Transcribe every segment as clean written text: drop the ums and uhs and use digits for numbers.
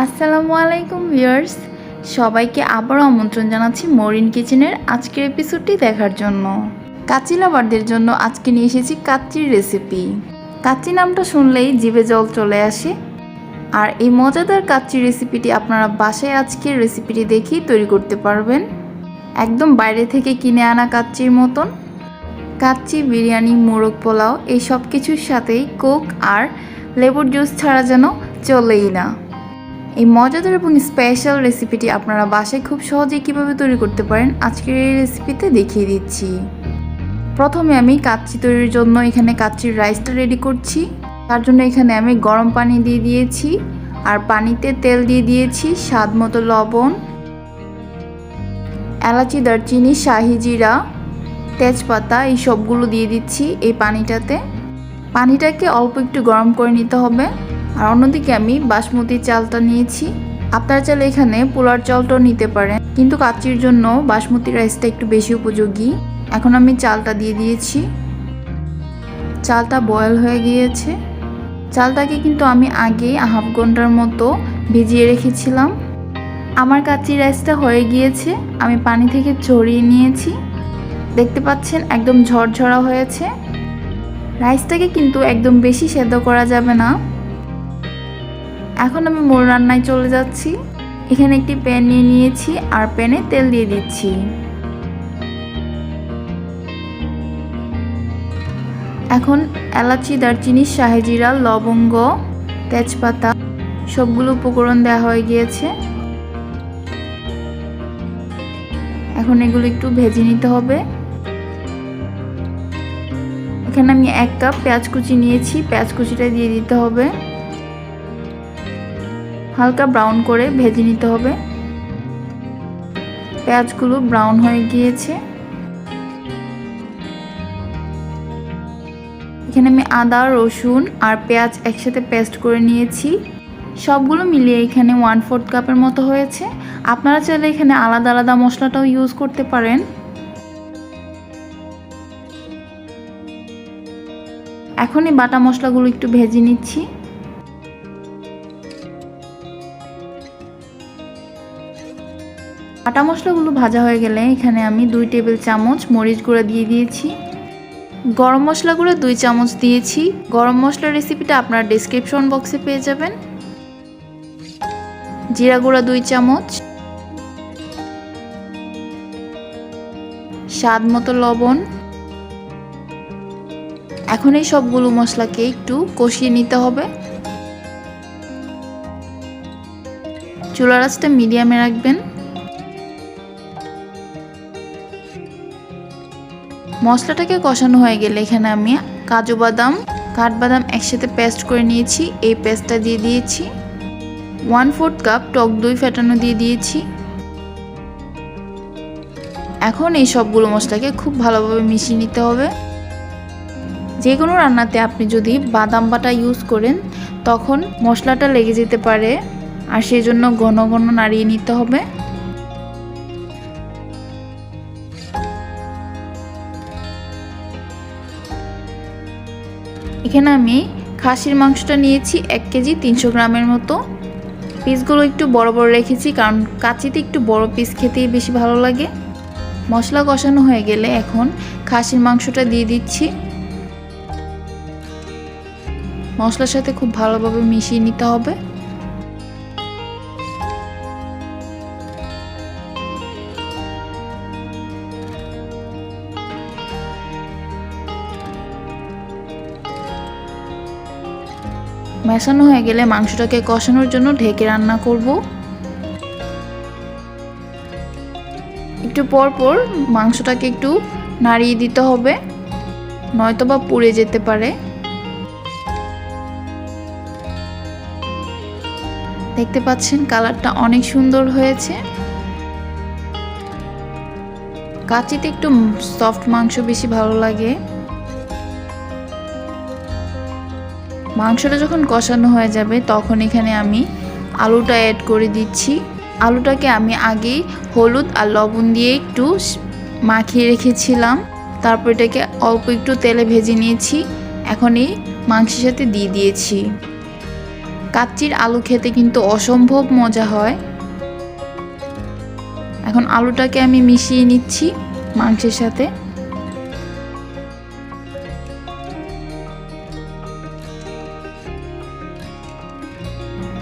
আসসালামু আলাইকুম ভিউয়ার্স, সবাইকে আবারও আমন্ত্রণ জানাচ্ছি মরিন কিচেনের আজকের এপিসোডটি দেখার জন্য। কাচ্চি লাভারদের জন্য আজকে নিয়ে এসেছি কাচ্চির রেসিপি। কাচ্চি নামটা শুনলেই জিভে জল চলে আসে। আর এই মজাদার কাচ্চি রেসিপিটি আপনারা বাসায় আজকের রেসিপিটি দেখেই তৈরি করতে পারবেন, একদম বাইরে থেকে কিনে আনা কাচ্চির মতন। কাচ্চি, বিরিয়ানি, মোরগ পোলাও এই সব কিছুর সাথেই কোক আর লেবুর জুস ছাড়া যেন চলেই না। এই মজাদার এবং স্পেশাল রেসিপিটি আপনারা বাসায় খুব সহজেই কীভাবে তৈরি করতে পারেন আজকের এই রেসিপিতে দেখিয়ে দিচ্ছি। প্রথমে আমি কাচ্চি তৈরির জন্য এখানে কাচ্চির রাইসটা রেডি করছি। তার জন্য এখানে আমি গরম পানি দিয়ে দিয়েছি, আর পানিতে তেল দিয়ে দিয়েছি, স্বাদ মতো লবণ, এলাচি, দারচিনি, শাহি জিরা, তেজপাতা এই সবগুলো দিয়ে দিচ্ছি এই পানিটাতে। পানিটাকে অল্প একটু গরম করে নিতে হবে। আর অন্যদিকে আমি বাসমতি চালটা নিয়েছি। আপনারা চাইলে এখানে পোলার চালটাও নিতে পারেন, কিন্তু কাচ্চির জন্য বাসমতি রাইসটা একটু বেশি উপযোগী। এখন আমি চালটা দিয়ে দিয়েছি। চালটা বয়েল হয়ে গিয়েছে। চালটাকে কিন্তু আমি আগে হাফ ঘন্টার মতো ভিজিয়ে রেখেছিলাম। আমার কাচ্চি রাইসটা হয়ে গিয়েছে, আমি পানি থেকে ঝরিয়ে নিয়েছি। দেখতে পাচ্ছেন একদম ঝরঝরা হয়েছে। রাইসটাকে কিন্তু একদম বেশি সেদ্ধ করা যাবে না। এখন আমি মূল রান্নায় চলে যাচ্ছি। এখানে একটি প্যান নিয়ে নিয়েছি, আর প্যানে তেল দিয়ে দিচ্ছি। এখন এলাচি, দারচিনি, শাহি জিরা, লবঙ্গ, তেজপাতা সবগুলো উপকরণ দেওয়া হয়ে গিয়েছে। এখন এগুলো একটু ভেজে নিতে হবে। এখানে আমি 1 কাপ পেঁয়াজ কুচি নিয়েছি, পেঁয়াজ কুচিটা দিয়ে দিতে হবে। হালকা ব্রাউন করে ভেজে নিতে হবে। পেঁয়াজগুলো ব্রাউন হয়ে গিয়েছে। এখানে আমি আদা, রসুন আর পেঁয়াজ একসাথে পেস্ট করে নিয়েছি। সবগুলো মিলিয়ে এখানে 1/4 কাপের মতো হয়েছে। আপনারা চাইলে এখানে আলাদা আলাদা মশলাটাও ইউজ করতে পারেন। এখন এই বাটা মশলাগুলো একটু ভেজে নিচ্ছি। বাটা মশলাগুলো ভাজা হয়ে গেলে এখানে আমি 2 টেবিল চামচ মরিচ গুঁড়া দিয়ে দিয়েছি। গরম মশলা গুঁড়া 2 চামচ দিয়েছি। গরম মশলার রেসিপিটা আপনারা ডেসক্রিপশন বক্সে পেয়ে যাবেন। জিরা গুঁড়া 2 চামচ, স্বাদ মতো লবণ। এখন এই সবগুলো মশলাকে একটু কষিয়ে নিতে হবে। চুলার আঁচটা মিডিয়ামে রাখবেন। মশলাটাকে কষানো হয়ে গেলে এখানে আমি কাজু বাদাম, কাঠবাদাম একসাথে পেস্ট করে নিয়েছি, এই পেস্টটা দিয়ে দিয়েছি। 1/4 কাপ টক দই ফেটানো দিয়ে দিয়েছি। এখন এই সবগুলো মশলাকে খুব ভালোভাবে মিশিয়ে নিতে হবে। যে কোনো রান্নাতে আপনি যদি বাদাম বাটা ইউজ করেন তখন মশলাটা লেগে যেতে পারে, আর সেই জন্য ঘন ঘন নাড়িয়ে নিতে হবে। এখানে আমি খাসির মাংসটা নিয়েছি 1 কেজি 300 গ্রামের মতো। পিসগুলো একটু বড় বড় রেখেছি, কারণ কাচ্চিতে একটু বড় পিস খেতেই বেশি ভালো লাগে। মশলা কষানো হয়ে গেলে এখন খাসির মাংসটা দিয়ে দিচ্ছি। মশলার সাথে খুব ভালোভাবে মিশিয়ে নিতে হবে। মেশানো হয়ে গেলে মাংসটাকে কষানোর জন্য ঢেকে রান্না করব। একটু পর পর মাংসটাকে একটু নাড়িয়ে দিতে হবে, নয়তোবা পুড়ে যেতে পারে। দেখতে পাচ্ছেন কালারটা অনেক সুন্দর হয়েছে। কাচ্চিতে একটু সফট মাংস বেশি ভালো লাগে। মাংসটা যখন কষানো হয়ে যাবে তখন এখানে আমি আলুটা অ্যাড করে দিচ্ছি। আলুটাকে আমি আগেই হলুদ আর লবণ দিয়ে একটু মাখিয়ে রেখেছিলাম। তারপর এটাকে অল্প একটু তেলে ভেজে নিয়েছি। এখন এই মাংসের সাথে দিয়ে দিয়েছি। কাচ্চির আলু খেতে কিন্তু অসম্ভব মজা হয়। এখন আলুটাকে আমি মিশিয়ে নিচ্ছি মাংসের সাথে।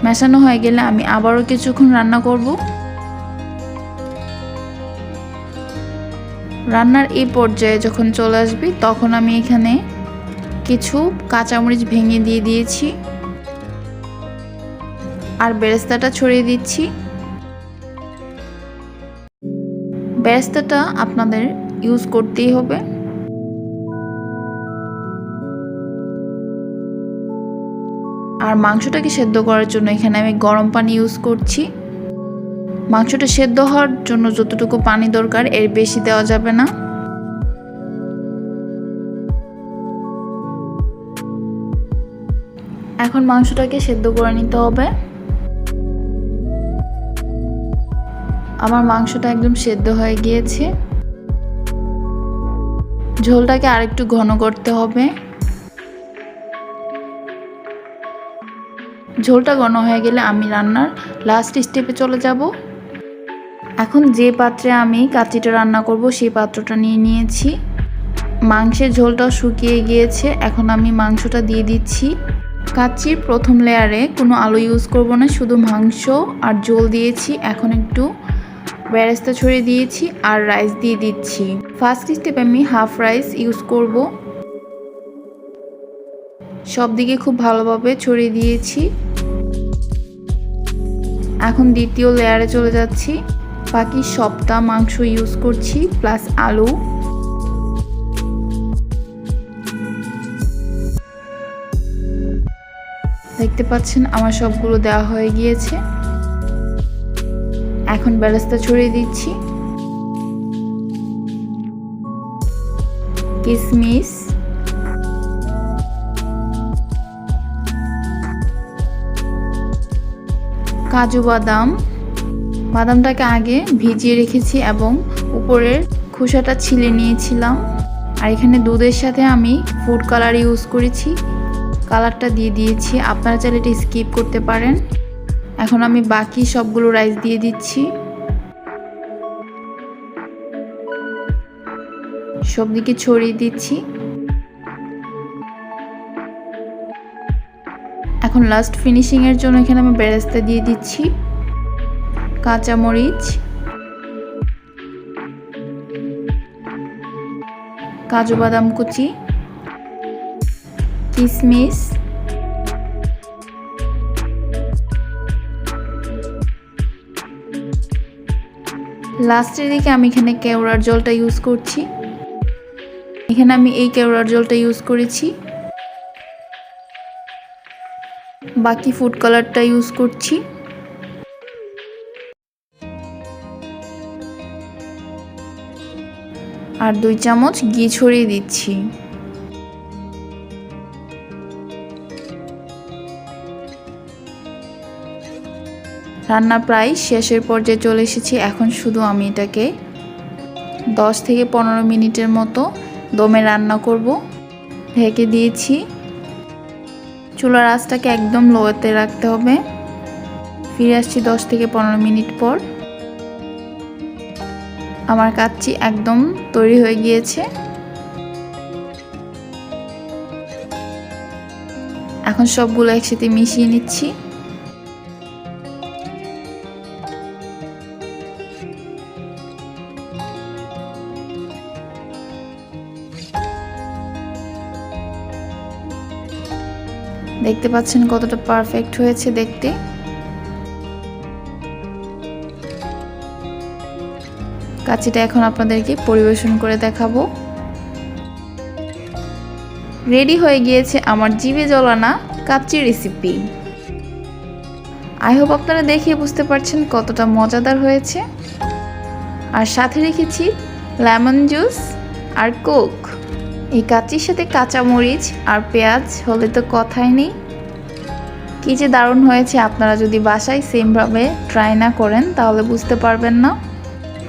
মেশানো হয়ে গেলে আমি আবারও কিছুক্ষণ রান্না করব। রান্নার এই পর্যায়ে যখন চলে আসবে তখন আমি এখানে কিছু কাঁচামরিচ ভেঙে দিয়ে দিয়েছি আর বেরেস্তাটা ছড়িয়ে দিচ্ছি। বেরেস্তাটা আপনাদের ইউজ করতেই হবে। আর মাংসটাকে সেদ্ধ করার জন্য এখানে আমি গরম পানি ইউজ করছি। মাংসটা সেদ্ধ হওয়ার জন্য যতটুকু পানি দরকার এর বেশি দেওয়া যাবে না। এখন মাংসটাকে সেদ্ধ করে নিতে হবে। আমার মাংসটা একদম সেদ্ধ হয়ে গিয়েছে। ঝোলটাকে আরেকটু ঘন করতে হবে। ঝোলটা ঘন হয়ে গেলে আমি রান্নার লাস্ট স্টেপে চলে যাব। এখন যে পাত্রে আমি কাচ্চিটা রান্না করব সেই পাত্রটা নিয়ে নিয়েছি। মাংসের ঝোলটাও শুকিয়ে গিয়েছে। এখন আমি মাংসটা দিয়ে দিচ্ছি। কাচ্চির প্রথম লেয়ারে কোনো আলু ইউজ করব না, শুধু মাংস আর ঝোল দিয়েছি। এখন একটু বেরেস্তা ছড়িয়ে দিয়েছি আর রাইস দিয়ে দিচ্ছি। ফার্স্ট স্টেপে আমি হাফ রাইস ইউজ করব। সব দিকে খুব ভালোভাবে ছড়িয়ে দিয়েছি। এখন দ্বিতীয় লেয়ারে চলে যাচ্ছি। বাকি সবটা মাংস ইউজ করছি প্লাস আলু। দেখতে পাচ্ছেন আমার সবগুলো দেওয়া হয়ে গিয়েছে। এখন বেরেস্তা ছড়িয়ে দিচ্ছি। কিশমিশ, কাজু বাদাম। বাদামটাকে আগে ভিজিয়ে রেখেছি এবং উপরের খোসাটা ছিলে নিয়েছিলাম। আর এখানে দুধের সাথে আমি ফুড কালার ইউজ করেছি, কালারটা দিয়ে দিয়েছি। আপনারা চাইলে এটা স্কিপ করতে পারেন। এখন আমি বাকি সবগুলো রাইস দিয়ে দিচ্ছি। সব দিকে ছড়িয়ে দিচ্ছি। এখন লাস্ট ফিনিশিং এর জন্য এখানে আমি বেরেস্তা দিয়ে দিচ্ছি, কাঁচামরিচ, কাজু বাদাম কুচি, কিশমিশ, লাস্টের দিকে আমি এখানে কেওড়ার জলটা ইউজ করছি। এখানে আমি এই কেওড়ার জলটা ইউজ করেছি। বাকি ফুড কালারটা ইউজ করছি। আর 2 চামচ ঘি ছড়িয়ে দিচ্ছি। রান্না প্রায় শেষের পর্যায়ে চলে এসেছি। এখন শুধু আমি এটাকে 10 থেকে 15 মিনিটের মতো দমে রান্না করব। ঢেকে দিয়েছি। চুলার আঁচটাকে একদম লোতে রাখতে হবে। ফিরে আসছি 10 থেকে 15 মিনিট পর। আমার কাচ্চি একদম তৈরি হয়ে গিয়েছে। এখন সবগুলো একসাথে মিশিয়ে নিচ্ছি। দেখতে পাচ্ছেন কতটা পারফেক্ট হয়েছে দেখতে। কাচ্চিটা এখন আপনাদেরকে পরিবেশন করে দেখাবো। রেডি হয়ে গিয়েছে আমার জিভে জলানা কাচ্চি রেসিপি। আই হোপ আপনারা দেখে বুঝতে পারছেন কতটা মজাদার হয়েছে। আর সাথে রেখেছি লেমন জুস আর কোক। এই কাচ্চির সাথে কাঁচামরিচ আর পেঁয়াজ হলে তো কথাই নেই। কি যে দারুণ হয়েছে, আপনারা যদি বাসায় সেমভাবে ট্রাই না করেন তাহলে বুঝতে পারবেন না।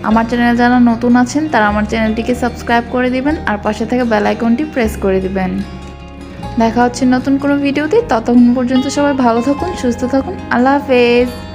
আমার চ্যানেলে যারা নতুন আছেন তারা আমার চ্যানেলটিকে সাবস্ক্রাইব করে দিবেন আর পাশে থাকা বেল আইকনটি প্রেস করে দিবেন। দেখা হচ্ছে নতুন কোনো ভিডিওতে। ততক্ষণ পর্যন্ত সবাই ভালো থাকুন, সুস্থ থাকুন। আল্লাহ হাফেজ।